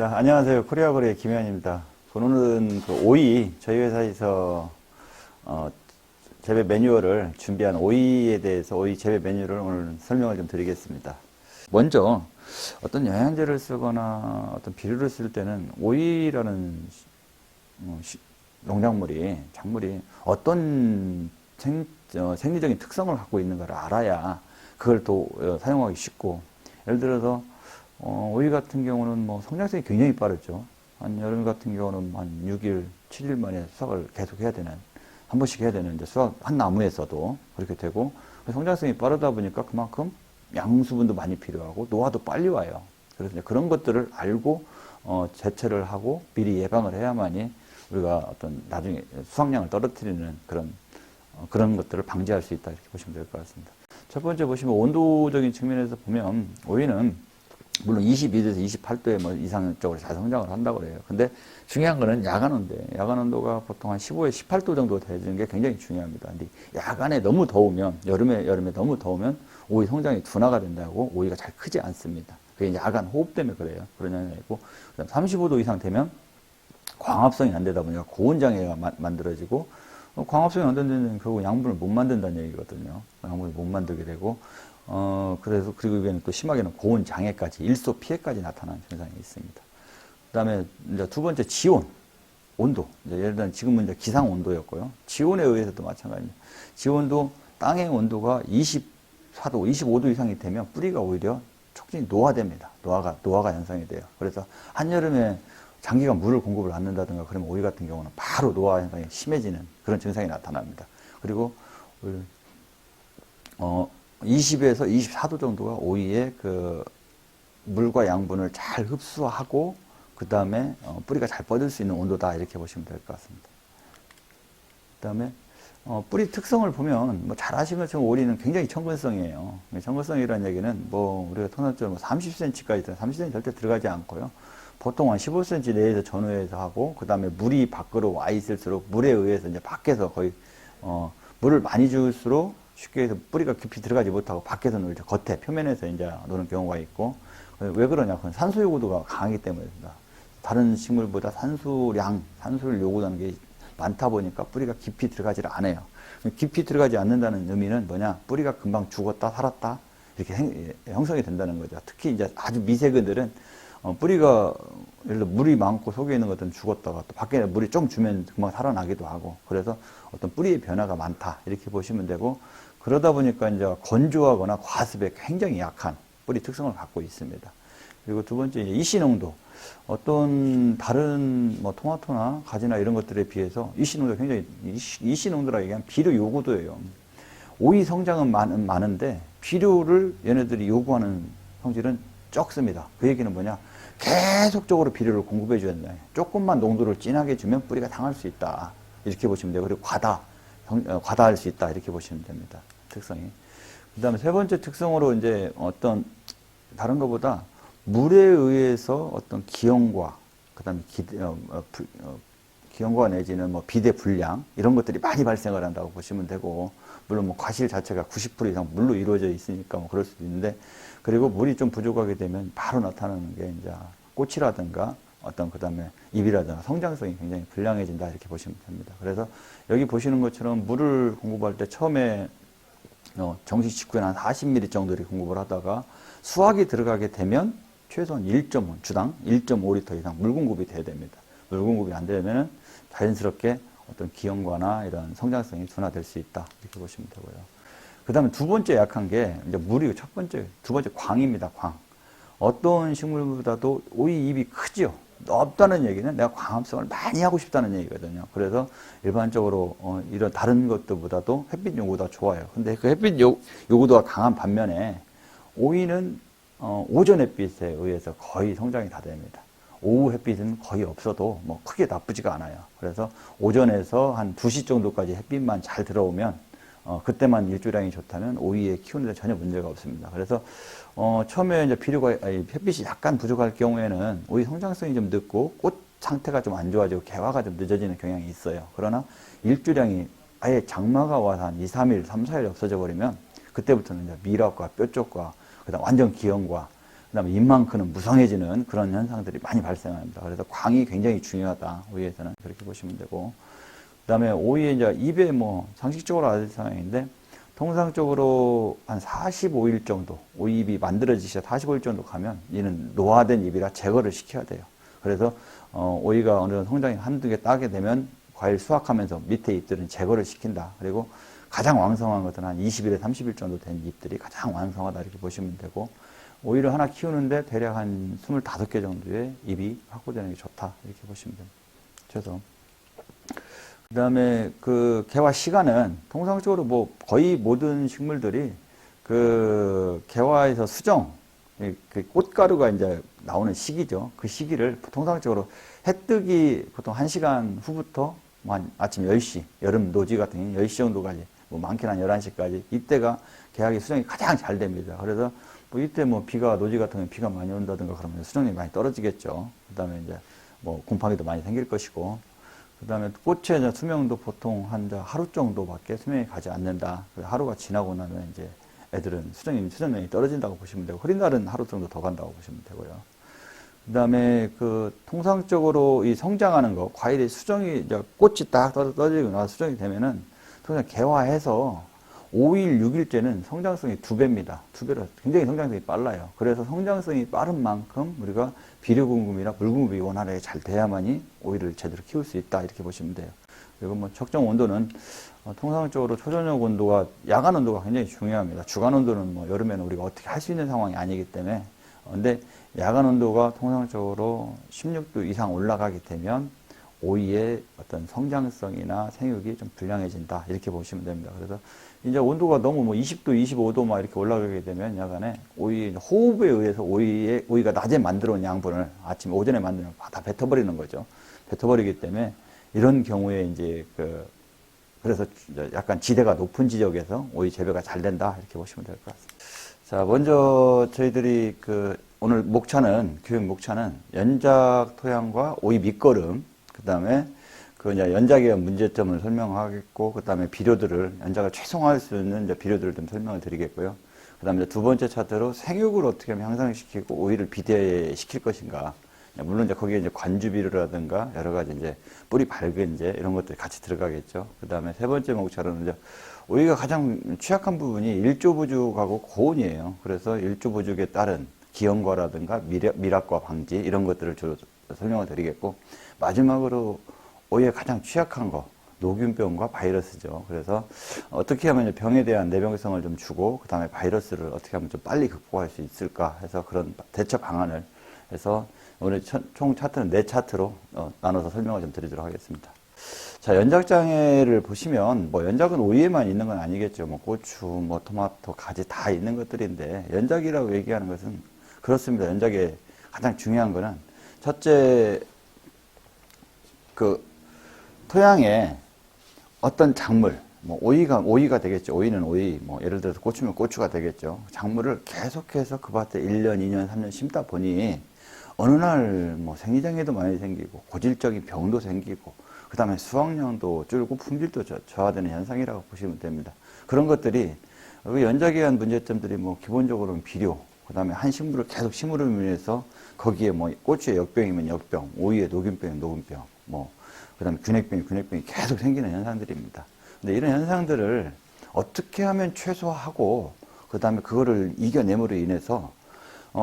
자, 안녕하세요. 코리아거래의 김현입니다. 오늘은 그 오이, 저희 회사에서 재배 매뉴얼을 준비한 오이에 대해서 오이 재배 매뉴얼을 오늘 설명을 좀 드리겠습니다. 먼저 어떤 영양제를 쓰거나 어떤 비료를 쓸 때는 오이라는 농작물이, 작물이 어떤 생리적인 특성을 갖고 있는가를 알아야 그걸 또 사용하기 쉽고, 예를 들어서 오이 같은 경우는 뭐 성장성이 굉장히 빠르죠. 한 여름 같은 경우는 한 6일, 7일 만에 수확을 계속 해야 되는, 한 번씩 해야 되는데 수확 한 나무에서도 그렇게 되고, 성장성이 빠르다 보니까 그만큼 양수분도 많이 필요하고 노화도 빨리 와요. 그래서 이제 그런 것들을 알고 제철을 하고 미리 예방을 해야만이 우리가 어떤 나중에 수확량을 떨어뜨리는 그런 것들을 방지할 수 있다, 이렇게 보시면 될 것 같습니다. 첫 번째 보시면 온도적인 측면에서 보면 오이는 물론 22도에서 28도에 뭐 이상적으로 잘 성장을 한다고 그래요. 근데 중요한 거는 야간 온도예요. 야간 온도가 보통 한 15에서 18도 정도 되는 게 굉장히 중요합니다. 근데 야간에 너무 더우면, 여름에 너무 더우면 오이 성장이 둔화가 된다고 오이가 잘 크지 않습니다. 그게 이제 야간 호흡 때문에 그래요. 그런 영향이고, 그다음 35도 이상 되면 광합성이 안 되다 보니까 고온장애가 만들어지고, 광합성이 안 되면 결국 양분을 못 만든다는 얘기거든요. 양분을 못 만들게 되고, 그래서, 그리고 이게는 또 심하게는 고온 장애까지, 일소 피해까지 나타나는 현상이 있습니다. 그 다음에 이제 두 번째 지온, 온도. 이제 예를 들면 지금은 이제 기상 온도였고요. 지온에 의해서도 마찬가지입니다. 지온도 땅의 온도가 24도, 25도 이상이 되면 뿌리가 오히려 촉진이 노화됩니다. 노화가 현상이 돼요. 그래서 한여름에 장기간 물을 공급을 않는다든가 그러면 오이 같은 경우는 바로 노화 현상이 심해지는 그런 증상이 나타납니다. 그리고 20에서 24도 정도가 오이의 그 물과 양분을 잘 흡수하고 그 다음에 뿌리가 잘 뻗을 수 있는 온도다, 이렇게 보시면 될 것 같습니다. 그 다음에 뿌리 특성을 보면 뭐 잘 아시는 것처럼 오이는 굉장히 청근성이에요. 청근성이라는 얘기는 뭐 우리가 토너처럼 30cm까지 30cm 절대 들어가지 않고요. 보통 한 15cm 내에서 전후해서 하고, 그 다음에 물이 밖으로 와 있을수록 물에 의해서 이제 밖에서 거의 물을 많이 줄수록 쉽게 해서 뿌리가 깊이 들어가지 못하고 밖에서 놀죠. 겉에 표면에서 이제 노는 경우가 있고, 왜 그러냐? 그건 산소 요구도가 강하기 때문입니다. 다른 식물보다 산소를 요구하는 게 많다 보니까 뿌리가 깊이 들어가지를 않아요. 깊이 들어가지 않는다는 의미는 뭐냐? 뿌리가 금방 죽었다 살았다 이렇게 형성이 된다는 거죠. 특히 이제 아주 미세근들은 뿌리가 예를 들어 물이 많고 속에 있는 것들은 죽었다가 또 밖에 물이 좀 주면 금방 살아나기도 하고, 그래서 어떤 뿌리의 변화가 많다, 이렇게 보시면 되고, 그러다 보니까 이제 건조하거나 과습에 굉장히 약한 뿌리 특성을 갖고 있습니다. 그리고 두 번째 이제 이씨농도. 어떤 다른 뭐 토마토나 가지나 이런 것들에 비해서 이씨농도가 굉장히, 이씨농도라 얘기하면 비료 요구도예요. 오이 성장은 많은데 비료를 얘네들이 요구하는 성질은 적습니다. 그 얘기는 뭐냐? 계속적으로 비료를 공급해 줘야 된다. 조금만 농도를 진하게 주면 뿌리가 상할 수 있다, 이렇게 보시면 되고, 그리고 과다할 수 있다, 이렇게 보시면 됩니다. 특성이. 그 다음에 세 번째 특성으로 이제 어떤 다른 것보다 물에 의해서 어떤 기형과, 그 다음에 기형과 내지는 뭐 비대 불량, 이런 것들이 많이 발생을 한다고 보시면 되고, 물론 뭐 과실 자체가 90% 이상 물로 이루어져 있으니까 뭐 그럴 수도 있는데, 그리고 물이 좀 부족하게 되면 바로 나타나는 게 이제 꽃이라든가 그 다음에 잎이라든가 성장성이 굉장히 불량해진다, 이렇게 보시면 됩니다. 그래서 여기 보시는 것처럼 물을 공급할 때 처음에 정식 직후에 한 40ml 정도 를 공급을 하다가 수확이 들어가게 되면 최소한 1.5, 주당 1.5L 이상 물 공급이 돼야 됩니다. 물 공급이 안 되면은 자연스럽게 어떤 기형과나 이런 성장성이 둔화될 수 있다, 이렇게 보시면 되고요. 그 다음에 두 번째 약한 게 이제 물이고, 두 번째 광입니다. 광. 어떤 식물보다도 오이 잎이 크죠. 넓다는 얘기는 내가 광합성을 많이 하고 싶다는 얘기거든요. 그래서 일반적으로 이런 다른 것들보다도 햇빛 요구가 좋아요. 근데 그 햇빛 요구도가 강한 반면에 오이는 오전 햇빛에 의해서 거의 성장이 다 됩니다. 오후 햇빛은 거의 없어도 뭐 크게 나쁘지가 않아요. 그래서 오전에서 한 2시 정도까지 햇빛만 잘 들어오면 그때만 일조량이 좋다면 오이의 키우는데 전혀 문제가 없습니다. 그래서 처음에 이제 햇빛이 약간 부족할 경우에는 오이 성장성이 좀 늦고 꽃 상태가 좀 안 좋아지고 개화가 좀 늦어지는 경향이 있어요. 그러나 일조량이 아예 장마가 와서 한 2, 3일, 3, 4일 없어져 버리면 그때부터는 이제 미락과 뼈 쪽과 그다음 완전 기형과 그다음에 잎만큼은 무성해지는 그런 현상들이 많이 발생합니다. 그래서 광이 굉장히 중요하다. 오이에서는 그렇게 보시면 되고, 그다음에 오이에 이제 잎에 뭐 상식적으로 아는 상황인데 통상적으로 한 45일 정도 오이잎이 만들어지셔 45일 정도 가면 이는 노화된 잎이라 제거를 시켜야 돼요. 그래서 오이가 어느 정도 성장이 한두 개 따게 되면 과일 수확하면서 밑에 잎들은 제거를 시킨다. 그리고 가장 왕성한 것은 한 20일에 30일 정도 된 잎들이 가장 왕성하다 이렇게 보시면 되고, 오이를 하나 키우는데 대략 한 25개 정도의 잎이 확보되는 게 좋다 이렇게 보시면 됩니다. 그래서 그 다음에 그 개화 시간은 통상적으로 뭐 거의 모든 식물들이 그 개화에서 수정, 그 꽃가루가 이제 나오는 시기죠. 그 시기를 통상적으로 해 뜨기 보통 1시간 후부터 뭐 한 아침 10시, 여름 노지 같은 경우 10시 정도까지, 뭐 많게는 한 11시까지, 이때가 개화기 수정이 가장 잘 됩니다. 그래서 뭐 이때 뭐 비가, 노지 같은 경우 비가 많이 온다든가 그러면 수정이 많이 떨어지겠죠. 그 다음에 이제 뭐 곰팡이도 많이 생길 것이고, 그 다음에 꽃의 수명도 보통 한 하루 정도밖에 수명이 가지 않는다. 하루가 지나고 나면 이제 애들은 수정량이 떨어진다고 보시면 되고, 흐린 날은 하루 정도 더 간다고 보시면 되고요. 그 다음에 그 통상적으로 이 성장하는 거, 과일의 수정이, 이제 꽃이 딱 떨어지고 나서 수정이 되면은 통상 개화해서 5일, 6일째는 성장성이 2배입니다. 2배로 굉장히 성장성이 빨라요. 그래서 성장성이 빠른 만큼 우리가 비료 공급이나 물 공급이 원활하게 잘 돼야만이 오이를 제대로 키울 수 있다 이렇게 보시면 돼요. 그리고 뭐 적정 온도는 통상적으로 초저녁 온도가, 야간 온도가 굉장히 중요합니다. 주간 온도는 뭐 여름에는 우리가 어떻게 할 수 있는 상황이 아니기 때문에, 근데 야간 온도가 통상적으로 16도 이상 올라가게 되면 오이의 어떤 성장성이나 생육이 좀 불량해진다 이렇게 보시면 됩니다. 그래서 이제 온도가 너무 뭐 20도, 25도 막 이렇게 올라가게 되면 야간에 오이 호흡에 의해서 오이가 낮에 만들어 온 양분을 아침 오전에 만들면 다 뱉어버리는 거죠. 뱉어버리기 때문에 이런 경우에 이제 그래서 약간 지대가 높은 지역에서 오이 재배가 잘 된다 이렇게 보시면 될 것 같습니다. 자, 먼저 저희들이 오늘 교육 목차는 연작 토양과 오이 밑거름, 그 다음에 이제 연작에 대한 문제점을 설명하겠고, 그 다음에 비료들을, 연작을 최소화할 수 있는 이제 비료들을 좀 설명을 드리겠고요. 그 다음에 두 번째 차트로 생육을 어떻게 하면 향상시키고 오이를 비대시킬 것인가. 물론 이제 거기에 이제 관주 비료라든가 여러 가지 이제 뿌리 밝은 이제 이런 것들이 같이 들어가겠죠. 그 다음에 세 번째 목차로는 이제 오이가 가장 취약한 부분이 일조부죽하고 고온이에요. 그래서 일조부죽에 따른 기형과라든가 미락과 방지 이런 것들을 주로 설명을 드리겠고, 마지막으로 오이의 가장 취약한 거, 녹균병과 바이러스죠. 그래서 어떻게 하면 병에 대한 내병성을 좀 주고, 그 다음에 바이러스를 어떻게 하면 좀 빨리 극복할 수 있을까 해서 그런 대처 방안을 해서 오늘 총 차트는 4차트로 나눠서 설명을 좀 드리도록 하겠습니다. 자, 연작장애를 보시면, 뭐 연작은 오이에만 있는 건 아니겠죠. 뭐 고추, 뭐 토마토, 가지 다 있는 것들인데, 연작이라고 얘기하는 것은 그렇습니다. 연작의 가장 중요한 거는 첫째, 토양에 어떤 작물, 뭐 오이가 되겠죠. 오이는 오이, 뭐 예를 들어서 고추면 고추가 되겠죠. 작물을 계속해서 그 밭에 1년, 2년, 3년 심다 보니 어느 날 뭐 생리장애도 많이 생기고 고질적인 병도 생기고, 그 다음에 수확량도 줄고 품질도 저하되는 현상이라고 보시면 됩니다. 그런 것들이 연작에 의한 문제점들이 뭐 기본적으로는 비료, 그 다음에 한 식물을 계속 심으로 인해서 거기에 뭐 고추에 역병이면 역병, 오이에 녹균병이면 녹균병, 그 다음에 균핵병이 계속 생기는 현상들입니다. 근데 이런 현상들을 어떻게 하면 최소화하고, 그 다음에 그거를 이겨냄으로 인해서,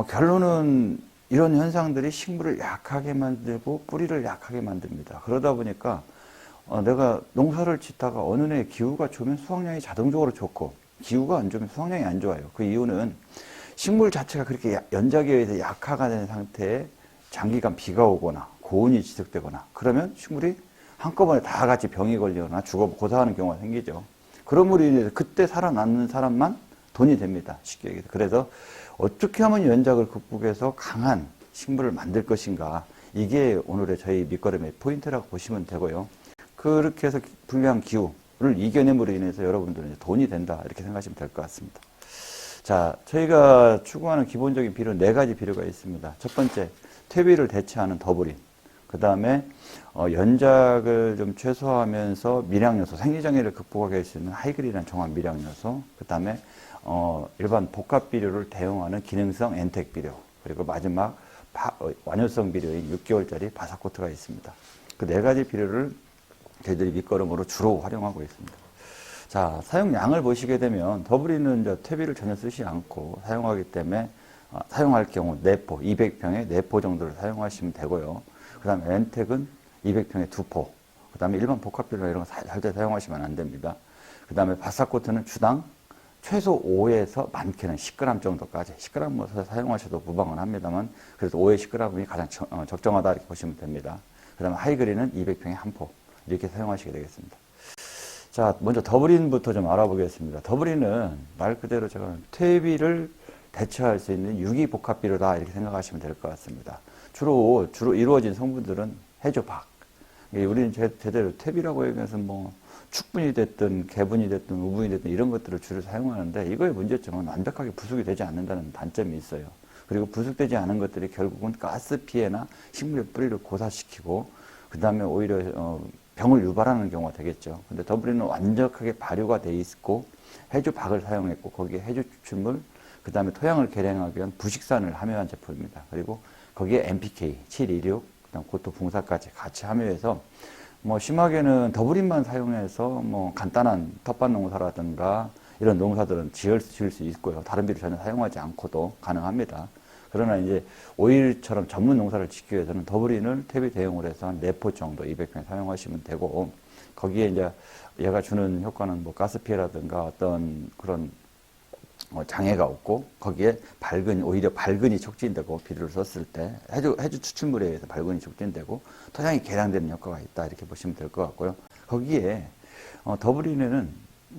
결론은 이런 현상들이 식물을 약하게 만들고 뿌리를 약하게 만듭니다. 그러다 보니까, 내가 농사를 짓다가 어느 날 기후가 좋으면 수확량이 자동적으로 좋고, 기후가 안 좋으면 수확량이 안 좋아요. 그 이유는 식물 자체가 그렇게 연작에 의해서 약화가 된 상태에 장기간 비가 오거나 고온이 지속되거나 그러면 식물이 한꺼번에 다 같이 병이 걸리거나 고사하는 경우가 생기죠. 그러므로 인해서 그때 살아남는 사람만 돈이 됩니다. 쉽게 얘기해서. 그래서 어떻게 하면 연작을 극복해서 강한 식물을 만들 것인가, 이게 오늘의 저희 밑거름의 포인트라고 보시면 되고요. 그렇게 해서 불리한 기후를 이겨냄으로 인해서 여러분들은 이제 돈이 된다 이렇게 생각하시면 될 것 같습니다. 자, 저희가 추구하는 기본적인 비료 4가지 비료가 있습니다. 첫 번째, 퇴비를 대체하는 더블인. 그 다음에 연작을 좀 최소화하면서 미량요소, 생리장애를 극복하게 할 수 있는 하이그리라는 종합 미량요소. 그 다음에 일반 복합 비료를 대용하는 기능성 엔텍 비료. 그리고 마지막 완효성 비료인 6개월짜리 바사코트가 있습니다. 그 네 가지 비료를 저희들이 밑거름으로 주로 활용하고 있습니다. 자, 사용량을 보시게 되면 더블이는 이제 퇴비를 전혀 쓰지 않고 사용하기 때문에 사용할 경우 4포, 200평에 4포 정도를 사용하시면 되고요. 그 다음에 엔텍은 200평에 2포, 그 다음에 일반 복합비료 이런 거 절대 사용하시면 안 됩니다. 그 다음에 바사코트는 주당 최소 5에서 많게는 10g 정도까지 10g 사용하셔도 무방은 합니다만 그래도 5에 10g이 가장 적정하다 이렇게 보시면 됩니다. 그 다음에 하이그린은 200평에 1포 이렇게 사용하시게 되겠습니다. 자, 먼저 더블인부터 좀 알아보겠습니다. 더블인은 말 그대로 제가 퇴비를 대체할 수 있는 유기복합비료다 이렇게 생각하시면 될 것 같습니다. 주로 이루어진 성분들은 해조박. 우리는 제대로 퇴비라고 얘기해서 뭐 축분이 됐든 개분이 됐든 우분이 됐든 이런 것들을 주로 사용하는데 이거의 문제점은 완벽하게 부숙이 되지 않는다는 단점이 있어요. 그리고 부숙되지 않은 것들이 결국은 가스 피해나 식물의 뿌리를 고사시키고 그 다음에 오히려 병을 유발하는 경우가 되겠죠. 근데 더블이는 완벽하게 발효가 돼 있고 해조박을 사용했고 거기에 해조 추출물 그 다음에 토양을 개량하기 위한 부식산을 함유한 제품입니다. 그리고 거기에 NPK 726 그다음 고토 붕사까지 같이 함유해서 뭐 심하게는 더블인만 사용해서 뭐 간단한 텃밭 농사라든가 이런 농사들은 지을 수 있고요. 다른 비료 전혀 사용하지 않고도 가능합니다. 그러나 이제 오일처럼 전문 농사를 짓기 위해서는 더블인을 퇴비 대용으로 해서 한 4포 정도 200평 사용하시면 되고 거기에 이제 얘가 주는 효과는 뭐 가스 피해라든가 어떤 그런 장애가 없고 거기에 오히려 발근이 촉진되고 비료를 썼을 때 해주 추출물에 의해서 발근이 촉진되고 토양이 개량되는 효과가 있다 이렇게 보시면 될 것 같고요. 거기에 더블인에는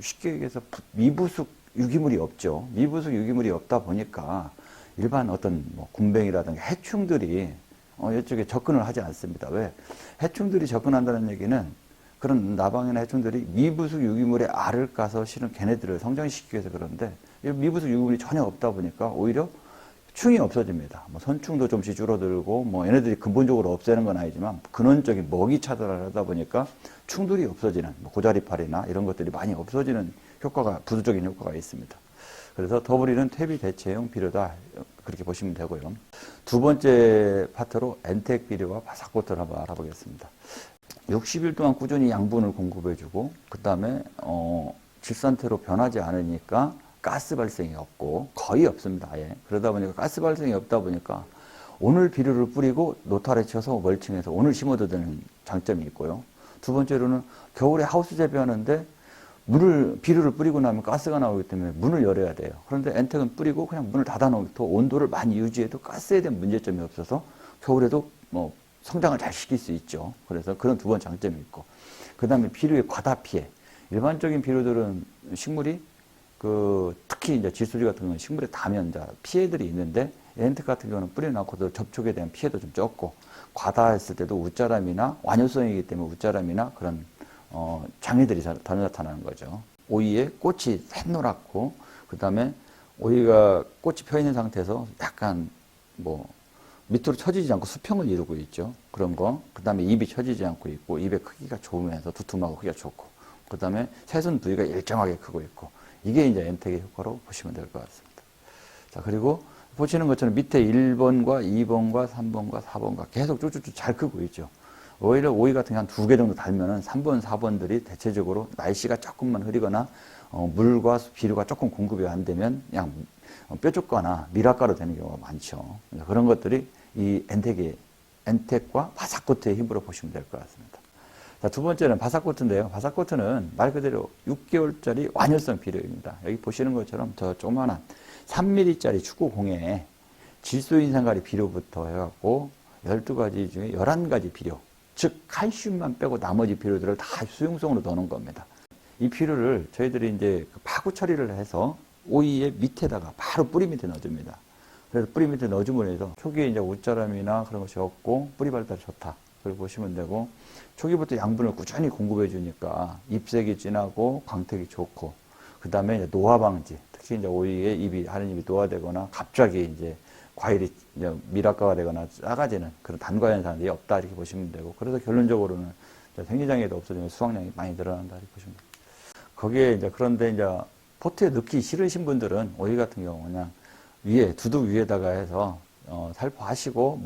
쉽게 얘기해서 미부숙 유기물이 없죠. 미부숙 유기물이 없다 보니까 일반 어떤 뭐 굼벵이라든가 해충들이 이쪽에 접근을 하지 않습니다. 왜? 해충들이 접근한다는 얘기는 그런 나방이나 해충들이 미부숙 유기물에 알을 까서 실은 걔네들을 성장시키기 위해서 그런데 미부숙 유기물이 전혀 없다 보니까 오히려 충이 없어집니다. 뭐 선충도 좀씩 줄어들고 뭐 얘네들이 근본적으로 없애는 건 아니지만 근원적인 먹이 차단을 하다 보니까 충들이 없어지는 뭐 고자리팔이나 이런 것들이 많이 없어지는 효과가 부수적인 효과가 있습니다. 그래서 더블이는 퇴비 대체용 비료다 그렇게 보시면 되고요. 두 번째 파트로 엔텍 비료와 바사코트를 한번 알아보겠습니다. 60일 동안 꾸준히 양분을 공급해주고 그 다음에 질산태로 변하지 않으니까 가스 발생이 없고 거의 없습니다. 아예. 그러다 보니까 가스 발생이 없다 보니까 오늘 비료를 뿌리고 노탈에 쳐서 멀칭해서 오늘 심어도 되는 장점이 있고요. 두 번째로는 겨울에 하우스 재배하는데 비료를 뿌리고 나면 가스가 나오기 때문에 문을 열어야 돼요. 그런데 엔텍은 뿌리고 그냥 문을 닫아놓고 온도를 많이 유지해도 가스에 대한 문제점이 없어서 겨울에도 뭐 성장을 잘 시킬 수 있죠. 그래서 그런 두 번 장점이 있고 그 다음에 비료의 과다 피해. 일반적인 비료들은 식물이 특히 이제 질소지 같은 경우는 식물에 닿으면 이제 피해들이 있는데 엔텍 같은 경우는 뿌려놓고도 접촉에 대한 피해도 좀 적고 과다했을 때도 웃자람이나 완효성이기 때문에 웃자람이나 그런 장애들이 더 나타나는 거죠. 오이에 꽃이 샛노랗고 그 다음에 오이가 꽃이 펴 있는 상태에서 약간 뭐 밑으로 처지지 않고 수평을 이루고 있죠. 그런 거. 그 다음에 입이 처지지 않고 있고 입의 크기가 좋으면서 두툼하고 크기가 좋고 그 다음에 새순 부위가 일정하게 크고 있고 이게 이제 엔텍의 효과로 보시면 될 것 같습니다. 자, 그리고 보시는 것처럼 밑에 1번과 2번과 3번과 4번과 계속 쭉쭉쭉 잘 크고 있죠. 오히려 오이 같은 게 한 2개 정도 달면은 3번, 4번들이 대체적으로 날씨가 조금만 흐리거나 물과 비료가 조금 공급이 안 되면 그냥 뾰족거나 미락가로 되는 경우가 많죠. 그런 것들이 이 엔텍과 바사코트의 힘으로 보시면 될 것 같습니다. 자, 두 번째는 바사코트인데요. 바사코트는 말 그대로 6개월짜리 완효성 비료입니다. 여기 보시는 것처럼 저 조그만한 3mm짜리 축구공에 질소인산가리 비료부터 해갖고 12가지 중에 11가지 비료, 즉 칼슘만 빼고 나머지 비료들을 다 수용성으로 넣는 겁니다. 이 비료를 저희들이 이제 파구 처리를 해서 오이의 밑에다가 바로 뿌리 밑에 넣어줍니다. 그래서 뿌리 밑에 넣어줌으로 해서 초기에 이제 웃자람이나 그런 것이 없고 뿌리 발달이 좋다. 그렇게 보시면 되고 초기부터 양분을 꾸준히 공급해 주니까 잎색이 진하고 광택이 좋고 그 다음에 노화 방지, 특히 이제 오이의 하는 잎이 노화되거나 갑자기 이제 과일이 이제 미락가가 되거나 작아지는 그런 단과 현상이 없다 이렇게 보시면 되고 그래서 결론적으로는 생리장애도 없어지면 수확량이 많이 늘어난다 이렇게 보시면 됩니다. 거기에 이제 그런데 이제 포트에 넣기 싫으신 분들은 오이 같은 경우 그냥 위에 두둑 위에다가 해서 살포하시고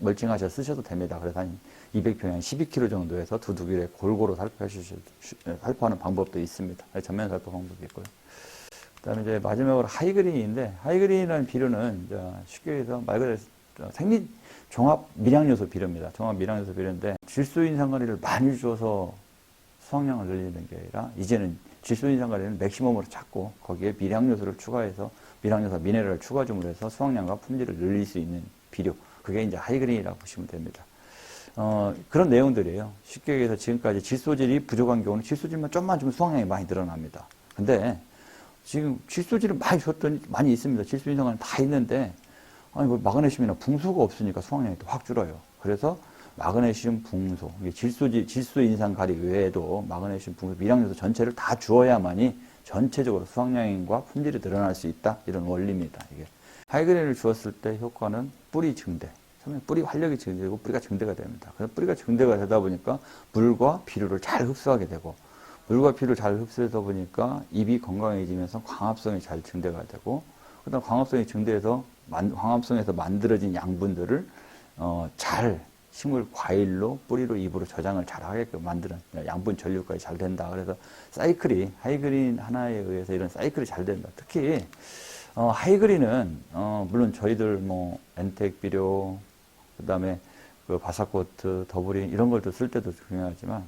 멀칭하셔 쓰셔도 됩니다. 그래서 한 200평에 12kg 정도에서 두 길에 골고루 살포하는 방법도 있습니다. 전면 살포 방법이 있고요. 그 다음에 이제 마지막으로 하이그린인데, 하이그린이라는 비료는 이제 쉽게 해서 말 그대로 종합 밀양요소 비료입니다. 종합 밀양요소 비료인데, 질소 인산가리를 많이 줘서 수확량을 늘리는 게 아니라, 이제는 질소 인산가리는 맥시멈으로 찾고, 거기에 밀양요소를 추가해서, 밀양요소 미네랄을 추가 줌으로 해서 수확량과 품질을 늘릴 수 있는 비료. 그게 이제 하이그린이라고 보시면 됩니다. 그런 내용들이에요. 쉽게 얘기해서 지금까지 질소질이 부족한 경우는 질소질만 좀만 주면 수확량이 많이 늘어납니다. 근데 지금 질소질을 많이 줬더니 많이 있습니다. 질소 인산가리 다 있는데, 아니, 뭐 마그네슘이나 붕소가 없으니까 수확량이 또 확 줄어요. 그래서 마그네슘, 붕소, 질소 인산가리 외에도 마그네슘, 붕소, 밀양요소 전체를 다 주어야만이 전체적으로 수확량과 품질이 늘어날 수 있다. 이런 원리입니다. 이게. 하이그린을 주었을 때 효과는 뿌리 증대. 처음에 뿌리 활력이 증대되고 뿌리가 증대가 됩니다. 그래서 뿌리가 증대가 되다 보니까 물과 비료를 잘 흡수하게 되고, 물과 비료를 잘 흡수하다 보니까 잎이 건강해지면서 광합성이 잘 증대가 되고, 그 다음 광합성이 증대해서 광합성에서 만들어진 양분들을 잘 식물 과일로 뿌리로 잎으로 저장을 잘 하게끔 만드는 양분 전류까지 잘 된다. 그래서 사이클이 하이그린 하나에 의해서 이런 사이클이 잘 된다. 특히 하이그린은 물론 저희들 뭐 엔텍 비료, 그다음에 그 바사코트, 더블인 이런 걸 쓸 때도 중요하지만,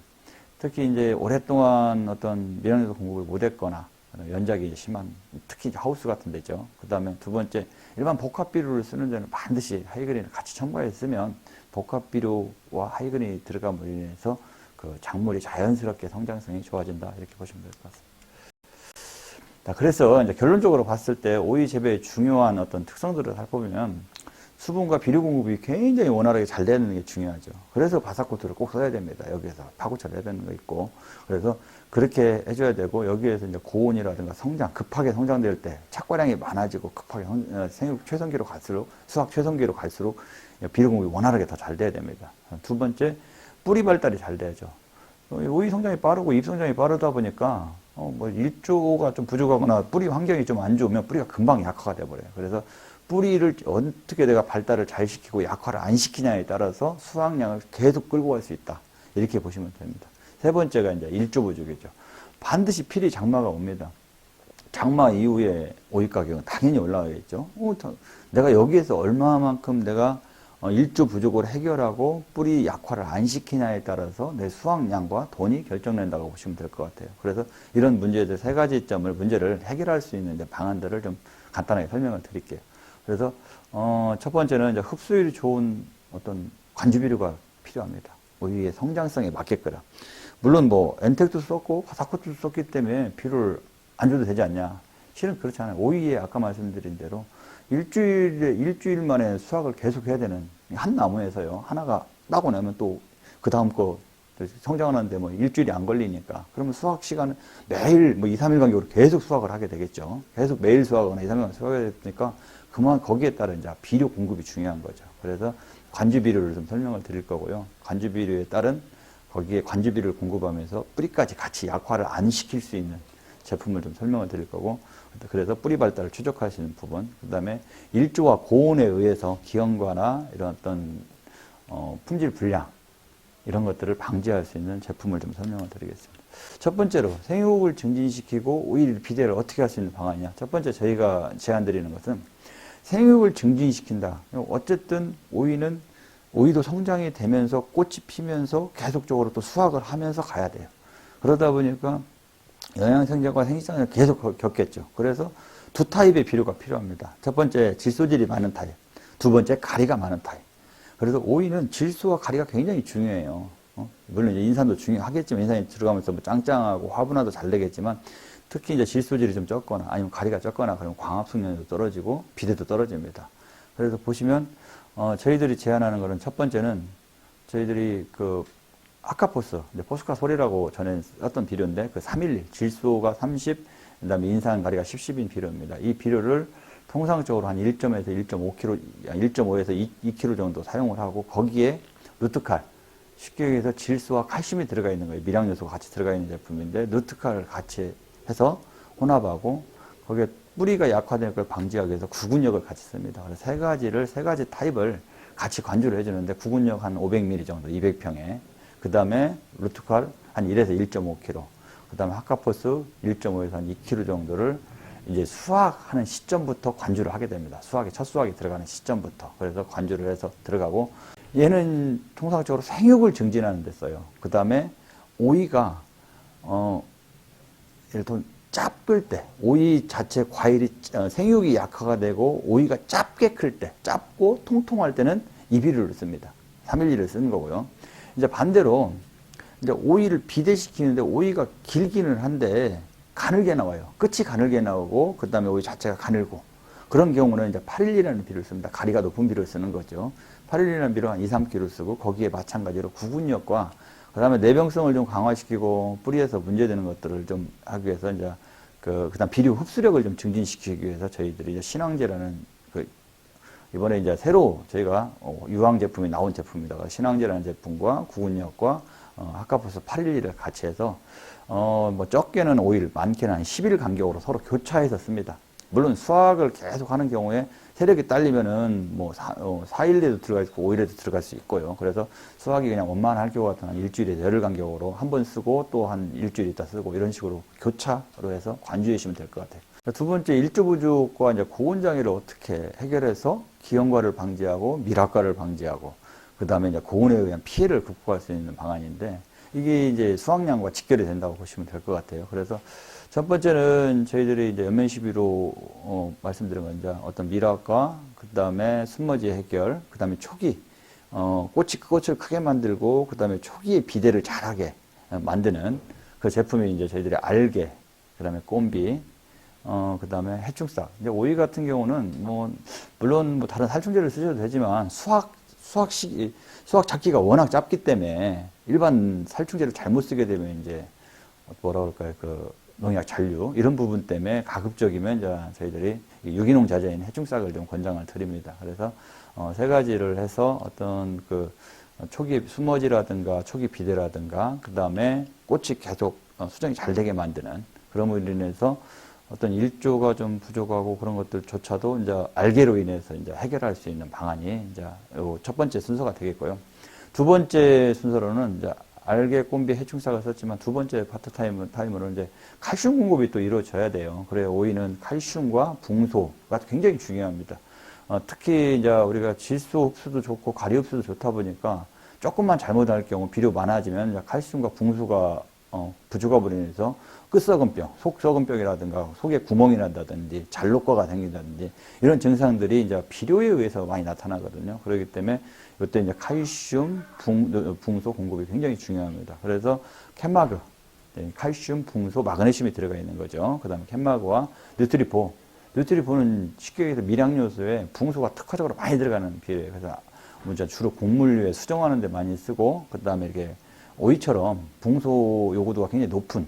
특히 이제 오랫동안 어떤 밀양요소 공급을 못했거나 연작이 심한, 특히 하우스 같은 데죠. 그 다음에 두 번째, 일반 복합비료를 쓰는 데는 반드시 하이그린을 같이 첨가했으면 복합비료와 하이그린이 들어감으로 인해서 그 작물이 자연스럽게 성장성이 좋아진다. 이렇게 보시면 될 것 같습니다. 자, 그래서 이제 결론적으로 봤을 때 오이 재배의 중요한 어떤 특성들을 살펴보면 수분과 비료 공급이 굉장히 원활하게 잘 되는 게 중요하죠. 그래서 바사코트를 꼭 써야 됩니다. 여기에서 파고처를 해야 되는 거 있고. 그래서 그렇게 해줘야 되고, 여기에서 이제 고온이라든가 급하게 성장될 때 착과량이 많아지고 급하게 생육 최성기로 갈수록, 수확 최성기로 갈수록 비료 공급이 원활하게 더 잘 돼야 됩니다. 두 번째, 뿌리 발달이 잘 돼야죠. 오이 성장이 빠르고 잎 성장이 빠르다 보니까 일조가 좀 부족하거나 뿌리 환경이 좀 안 좋으면 뿌리가 금방 약화가 돼버려요. 그래서 뿌리를 어떻게 내가 발달을 잘 시키고 약화를 안 시키냐에 따라서 수확량을 계속 끌고 갈 수 있다. 이렇게 보시면 됩니다. 세 번째가 이제 일조 부족이죠. 반드시 필히 장마가 옵니다. 장마 이후에 오이 가격은 당연히 올라가겠죠. 내가 여기에서 얼마만큼 내가 일조 부족을 해결하고 뿌리 약화를 안 시키냐에 따라서 내 수확량과 돈이 결정된다고 보시면 될 것 같아요. 그래서 이런 문제들 세 가지 문제를 해결할 수 있는 방안들을 좀 간단하게 설명을 드릴게요. 그래서 첫 번째는 이제 흡수율이 좋은 어떤 관주비료가 필요합니다. 오이의 성장성에 맞게끔. 물론 뭐 엔텍도 썼고 바사코트도 썼기 때문에 비료를 안 줘도 되지 않냐? 실은 그렇지 않아요. 오이에 아까 말씀드린 대로 일주일 만에 수확을 계속 해야 되는, 한 나무에서요, 하나가 따고 나면 또 그 다음 거 성장하는데 뭐 일주일이 안 걸리니까, 그러면 수확 시간은 매일 2, 3일 간격으로 계속 수확을 하게 되겠죠. 계속 매일 수확하거나 2, 3일 수확해야 되니까 거기에 따른 이제 비료 공급이 중요한 거죠. 그래서 관주비료를 좀 설명을 드릴 거고요. 관주비료에 따른 거기에 관주비료를 공급하면서 뿌리까지 같이 약화를 안 시킬 수 있는 제품을 좀 설명을 드릴 거고, 그래서 뿌리 발달을 추적할 수 있는 부분, 그 다음에 일조와 고온에 의해서 기형과나 이런 어떤 품질 불량 이런 것들을 방지할 수 있는 제품을 좀 설명을 드리겠습니다. 첫 번째로 생육을 증진시키고 오이 비대를 어떻게 할 수 있는 방안이냐. 첫 번째 저희가 제안 드리는 것은 생육을 증진시킨다. 어쨌든 오이도 성장이 되면서 꽃이 피면서 계속적으로 또 수확을 하면서 가야 돼요. 그러다 보니까 영양생장과 생식장을 계속 겪겠죠. 그래서 두 타입의 비료가 필요합니다. 첫 번째, 질소질이 많은 타입. 두 번째, 가리가 많은 타입. 그래서 오이는 질소와 가리가 굉장히 중요해요. 물론 이제 인산도 중요하겠지만, 인산이 들어가면서 뭐 짱짱하고 화분화도 잘 되겠지만, 특히 이제 질소질이 좀 적거나 아니면 가리가 적거나 그러면 광합성량도 떨어지고 비대도 떨어집니다. 그래서 보시면 저희들이 제안하는 거는, 첫 번째는 저희들이 그 아카포스, 포스카솔이라고 전에 썼던 비료인데, 그 311, 질소가 30, 그 다음에 인산 가리가 10인 비료입니다. 이 비료를 통상적으로 한 1.5에서 2kg 정도 사용을 하고, 거기에 루트칼, 쉽게 얘기해서 질소와 칼슘이 들어가 있는 거예요. 밀양요소가 같이 들어가 있는 제품인데, 루트칼을 같이 해서 혼합하고, 거기에 뿌리가 약화되는 걸 방지하기 위해서 구근력을 같이 씁니다. 그래서 세 가지 타입을 같이 관주를 해주는데, 구근력 한 500ml 정도, 200평에. 그 다음에 루트칼 한 1에서 1.5kg. 그 다음에 하카포스 1.5에서 한 2kg 정도를 이제 수확하는 시점부터 관주를 하게 됩니다. 첫 수확이 들어가는 시점부터. 그래서 관주를 해서 들어가고, 얘는 통상적으로 생육을 증진하는 데 써요. 그 다음에 오이가, 예를 들면 짭끌 때, 오이 자체 과일이 생육이 약화가 되고 오이가 짧게 클 때, 짧고 통통할 때는 이비류를 씁니다. 312를 쓰는 거고요. 이제 반대로 이제 오이를 비대시키는데 오이가 길기는 한데 가늘게 나와요. 끝이 가늘게 나오고 그 다음에 오이 자체가 가늘고, 그런 경우는 이제 812라는 비를 씁니다. 가리가 높은 비를 쓰는 거죠. 812라는 비를 한 2, 3kg 쓰고, 거기에 마찬가지로 구근력과 그 다음에 내병성을 좀 강화시키고 뿌리에서 문제되는 것들을 좀 하기 위해서 이제 그다음 비료 흡수력을 좀 증진시키기 위해서 저희들이 이제 신앙제라는 이번에 이제 새로 저희가 유황 제품이 나온 제품입니다. 신앙제라는 제품과 구근력과 하카포스 812를 같이 해서 뭐 적게는 5일, 많게는 한 10일 간격으로 서로 교차해서 씁니다. 물론 수확을 계속 하는 경우에 세력이 딸리면은 뭐 4일에도 들어갈 수 있고 5일에도 들어갈 수 있고요. 그래서 수확이 그냥 원만할 경우 같은 한 일주일에서 열흘 간격으로 한 번 쓰고 또 한 일주일 있다 쓰고, 이런 식으로 교차로 해서 관주해 주시면 될 것 같아요. 두 번째, 일조 부족과 이제 고온장애를 어떻게 해결해서 기형과를 방지하고 밀학과를 방지하고, 그 다음에 이제 고온에 의한 피해를 극복할 수 있는 방안인데, 이게 이제 수확량과 직결이 된다고 보시면 될 것 같아요. 그래서 첫 번째는 저희들이 이제 연면 시비로 말씀드린 건 이제 어떤 밀학과, 그 다음에 순머지 해결, 그 다음에 초기 꽃을 크게 만들고 그 다음에 초기에 비대를 잘하게 만드는 그 제품이 이제 저희들이 알게, 그 다음에 꼼비, 그 다음에 해충싹. 이제 오이 같은 경우는 물론 다른 살충제를 쓰셔도 되지만 수확 작기가 워낙 짧기 때문에 일반 살충제를 잘못 쓰게 되면 이제 뭐라 그럴까요? 농약 잔류 이런 부분 때문에 가급적이면 이제 저희들이 유기농 자재인 해충싹을 좀 권장을 드립니다. 그래서 세 가지를 해서 어떤 초기 수머지라든가 초기 비대라든가 그 다음에 꽃이 계속 수정이 잘 되게 만드는 그런 걸로 인해서 어떤 일조가 좀 부족하고 그런 것들조차도 이제 알게로 인해서 이제 해결할 수 있는 방안이 이제 첫 번째 순서가 되겠고요. 두 번째 순서로는 이제 알게, 꼼비, 해충싹을 썼지만 두 번째 타임으로는 이제 칼슘 공급이 또 이루어져야 돼요. 그래야 오이는 칼슘과 붕소가 굉장히 중요합니다. 특히 이제 우리가 질소 흡수도 좋고 가리 흡수도 좋다 보니까 조금만 잘못할 경우 비료 많아지면 이제 칼슘과 붕소가 부족함으로 인해서 끝썩은병, 속썩은병이라든가 속에 구멍이 난다든지 잘록과가 생긴다든지 이런 증상들이 이제 비료에 의해서 많이 나타나거든요. 그렇기 때문에 이때 이제 칼슘, 붕소 공급이 굉장히 중요합니다. 그래서 캔마그, 칼슘, 붕소, 마그네슘이 들어가 있는 거죠. 그 다음에 캔마그와 뉴트리포는 쉽게 얘기해서 밀양요소에 붕소가 특화적으로 많이 들어가는 비료예요. 그래서 주로 곡물류에 수정하는 데 많이 쓰고, 그 다음에 이렇게 오이처럼 붕소 요구도가 굉장히 높은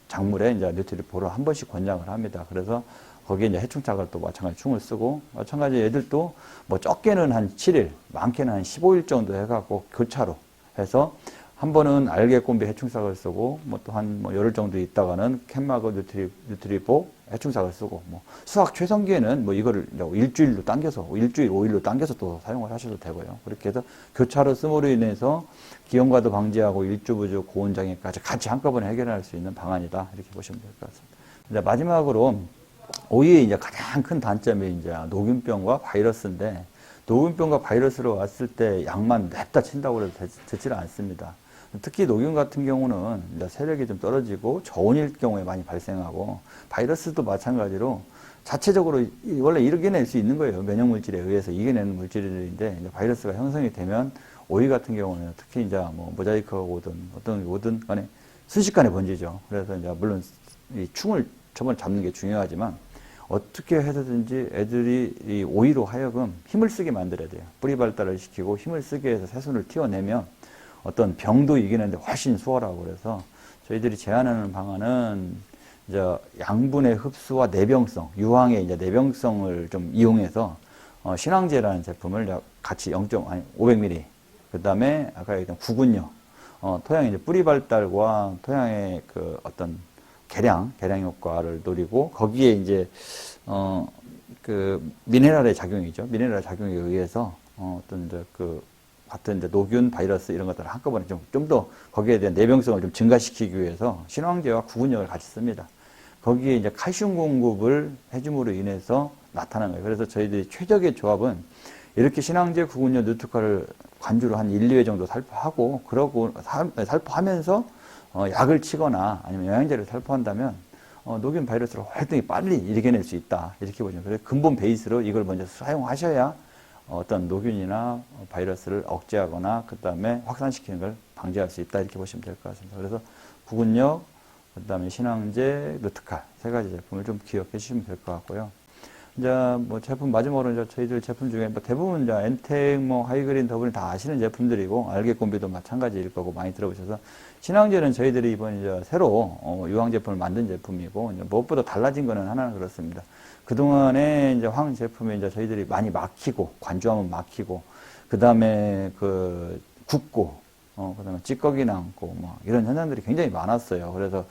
작물에 이제 뉴트리포를 한 번씩 권장을 합니다. 그래서 거기에 이제 해충착을 또 마찬가지 충을 쓰고, 마찬가지 애들도 적게는 한 7일, 많게는 한 15일 정도 해갖고 교차로 해서 한 번은 알게, 꼼비, 해충삭을 쓰고, 또 한 열흘 정도 있다가는 캔마그, 뉴트리포, 해충삭을 쓰고, 수확 최성기에는 이거를 일주일로 당겨서, 일주일, 5일로 당겨서 또 사용을 하셔도 되고요. 그렇게 해서 교차로 씀으로 인해서 기형과도 방지하고 일조 부족, 고온장애까지 같이 한꺼번에 해결할 수 있는 방안이다. 이렇게 보시면 될 것 같습니다. 이제 마지막으로 오이의 이제 가장 큰 단점이 이제 녹균병과 바이러스인데, 녹균병과 바이러스로 왔을 때 약만 냅다 친다고 해도 되지는 않습니다. 특히 녹균 같은 경우는 이제 세력이 좀 떨어지고 저온일 경우에 많이 발생하고, 바이러스도 마찬가지로 자체적으로 원래 이겨낼 수 있는 거예요. 면역물질에 의해서 이겨내는 물질인데, 이제 바이러스가 형성이 되면 오이 같은 경우는 특히 이제 모자이크가 오든 어떤 오든 간에 순식간에 번지죠. 그래서 이제 물론 이 충을 잡는 게 중요하지만 어떻게 해서든지 애들이 이 오이로 하여금 힘을 쓰게 만들어야 돼요. 뿌리 발달을 시키고 힘을 쓰게 해서 새순을 틔워내면 어떤 병도 이기는데 훨씬 수월하고, 그래서 저희들이 제안하는 방안은 이제 양분의 흡수와 내병성, 유황의 이제 내병성을 좀 이용해서 신앙제라는 제품을 같이 500ml, 그 다음에 아까 얘기했던 구근력, 토양의 이제 뿌리 발달과 토양의 어떤 개량 효과를 노리고 거기에 이제 그 미네랄의 작용이죠. 미네랄 작용에 의해서 어떤 이제 그 같은 이제 노균, 바이러스 이런 것들을 한꺼번에 좀 더 거기에 대한 내병성을 좀 증가시키기 위해서 신황제와 구근력을 같이 씁니다. 거기에 이제 칼슘 공급을 해줌으로 인해서 나타난 거예요. 그래서 저희들이 최적의 조합은 이렇게 신황제, 구근력, 누트카를 관주로 한 1, 2회 정도 살포하고 그러고 살포하면서 약을 치거나 아니면 영양제를 살포한다면 노균 바이러스를 활동이 빨리 일으켜낼 수 있다. 이렇게 보시면 그래서 근본 베이스로 이걸 먼저 사용하셔야 어떤 노균이나 바이러스를 억제하거나 그 다음에 확산시키는 걸 방지할 수 있다. 이렇게 보시면 될 것 같습니다. 그래서 구근력, 그 다음에 신황제, 루트칼 세 가지 제품을 좀 기억해 주시면 될 것 같고요. 이제 뭐 제품 마지막으로 이제 저희들 제품 중에 뭐 대부분 이제 엔텍, 뭐 하이그린, 더블린 다 아시는 제품들이고 알게콤비도 마찬가지일 거고 많이 들어보셔서 신황제는 저희들이 이번 이제 새로 유황 제품을 만든 제품이고 이제 무엇보다 달라진 거는 하나 그렇습니다. 그 동안에 이제 황 제품에 이제 저희들이 많이 막히고 관주하면 막히고 그 다음에 그 굽고 그 다음에 찌꺼기 남고 뭐 이런 현상들이 굉장히 많았어요. 그래서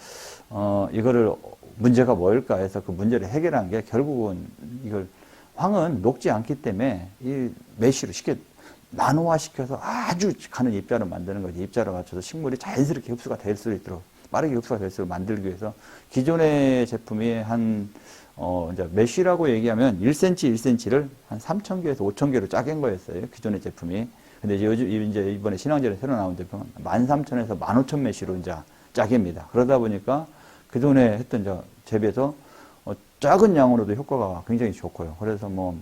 이거를 문제가 뭘까 해서 그 문제를 해결한 게 결국은 이걸 황은 녹지 않기 때문에 이 메쉬로 쉽게 나노화시켜서 아주 가는 입자를 만드는 거지. 입자를 맞춰서 식물이 자연스럽게 흡수가 될 수 있도록 빠르게 흡수가 될 수 있도록 만들기 위해서 기존의 제품이 한 이제 메쉬라고 얘기하면 1cm, 1cm를 한 3,000개에서 5,000개로 짜갠 거였어요. 기존의 제품이. 근데 이제 이번에 신황제로 새로 나온 제품은 13,000에서 15,000 메쉬로 이제 짜깁니다. 그러다 보니까 그전에 했던 재배에서 작은 양으로도 효과가 굉장히 좋고요. 그래서 뭐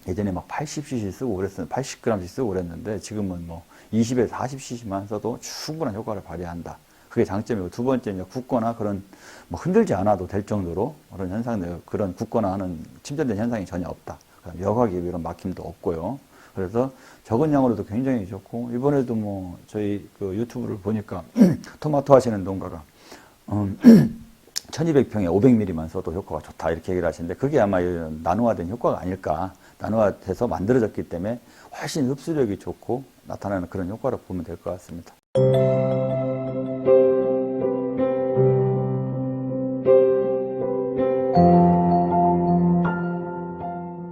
예전에 막 80cc 쓰고 그랬어요. 80g씩 쓰고 그랬는데 지금은 뭐 20에서 40cc만 써도 충분한 효과를 발휘한다. 그게 장점이고 두 번째 이제 굳거나 그런 뭐 흔들지 않아도 될 정도로 그런 현상들 그런 굳거나 하는 침전된 현상이 전혀 없다. 그다음 여과기 이런 막힘도 없고요. 그래서 적은 양으로도 굉장히 좋고 이번에도 뭐 저희 그 유튜브를 보니까 토마토 하시는 농가가 1200평에 500ml만 써도 효과가 좋다 이렇게 얘기를 하시는데 그게 아마 나노화된 효과가 아닐까. 나노화돼서 만들어졌기 때문에 훨씬 흡수력이 좋고 나타나는 그런 효과로 보면 될 것 같습니다.